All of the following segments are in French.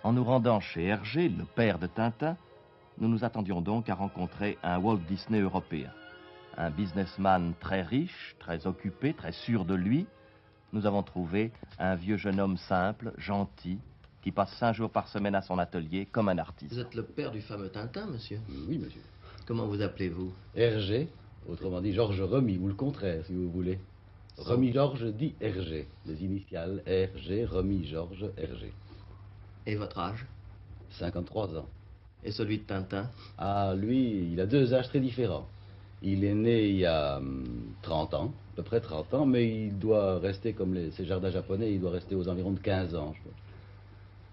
En nous rendant chez Hergé, le père de Tintin, nous nous attendions donc à rencontrer un Walt Disney européen. Un businessman très riche, très occupé, très sûr de lui. Nous avons trouvé un vieux jeune homme simple, gentil, qui passe 5 jours par semaine à son atelier comme un artiste. Vous êtes le père du fameux Tintin, monsieur? Oui, monsieur. Comment vous appelez-vous? Hergé, autrement dit Georges Remy, ou le contraire, si vous voulez. Remy Georges dit Hergé. Les initiales Hergé, Remy Georges, Hergé. Et votre âge? 53 ans. Et celui de Tintin? Ah, lui, il a 2 âges très différents. Il est né il y a 30 ans, à peu près 30 ans, mais il doit rester comme ces jardins japonais, il doit rester aux environs de 15 ans, je crois.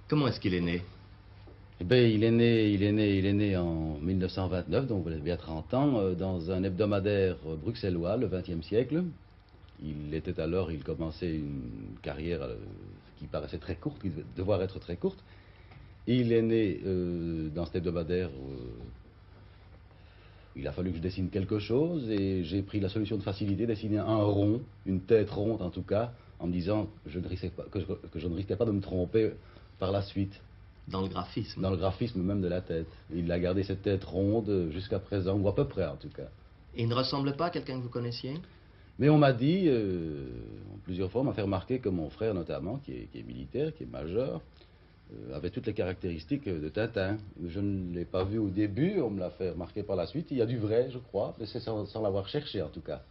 Comment est-ce qu'il est né? Eh bien, il est né en 1929, donc vous avez bien 30 ans, dans un hebdomadaire bruxellois, le XXe siècle. Il commençait une carrière qui paraissait très courte, qui devait devoir être très courte. Il est né dans cet hebdomadaire. Il a fallu que je dessine quelque chose et j'ai pris la solution de facilité, dessiner un rond, une tête ronde en tout cas, en me disant que je ne risquais pas de me tromper par la suite. Dans le graphisme? Dans le graphisme même de la tête. Il a gardé cette tête ronde jusqu'à présent, ou à peu près en tout cas. Il ne ressemble pas à quelqu'un que vous connaissiez? Mais on m'a dit, plusieurs fois, on m'a fait remarquer que mon frère notamment, qui est militaire, qui est major, avait toutes les caractéristiques de Tintin. Je ne l'ai pas vu au début, on me l'a fait remarquer par la suite. Il y a du vrai, je crois, mais c'est sans l'avoir cherché en tout cas.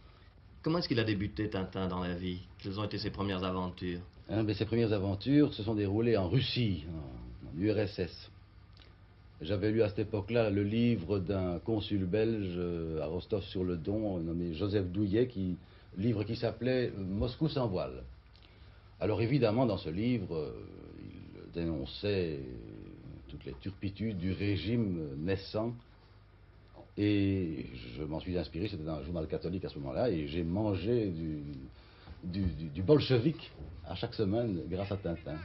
Comment est-ce qu'il a débuté, Tintin, dans la vie? Quelles ont été ses premières aventures? Ses premières aventures se sont déroulées en Russie, en URSS. J'avais lu à cette époque-là le livre d'un consul belge à Rostov-sur-le-Don, nommé Joseph Douillet, livre qui s'appelait Moscou sans voile. Alors évidemment, dans ce livre, il dénonçait toutes les turpitudes du régime naissant. Et je m'en suis inspiré, c'était dans un journal catholique à ce moment-là, et j'ai mangé du bolchevique à chaque semaine grâce à Tintin.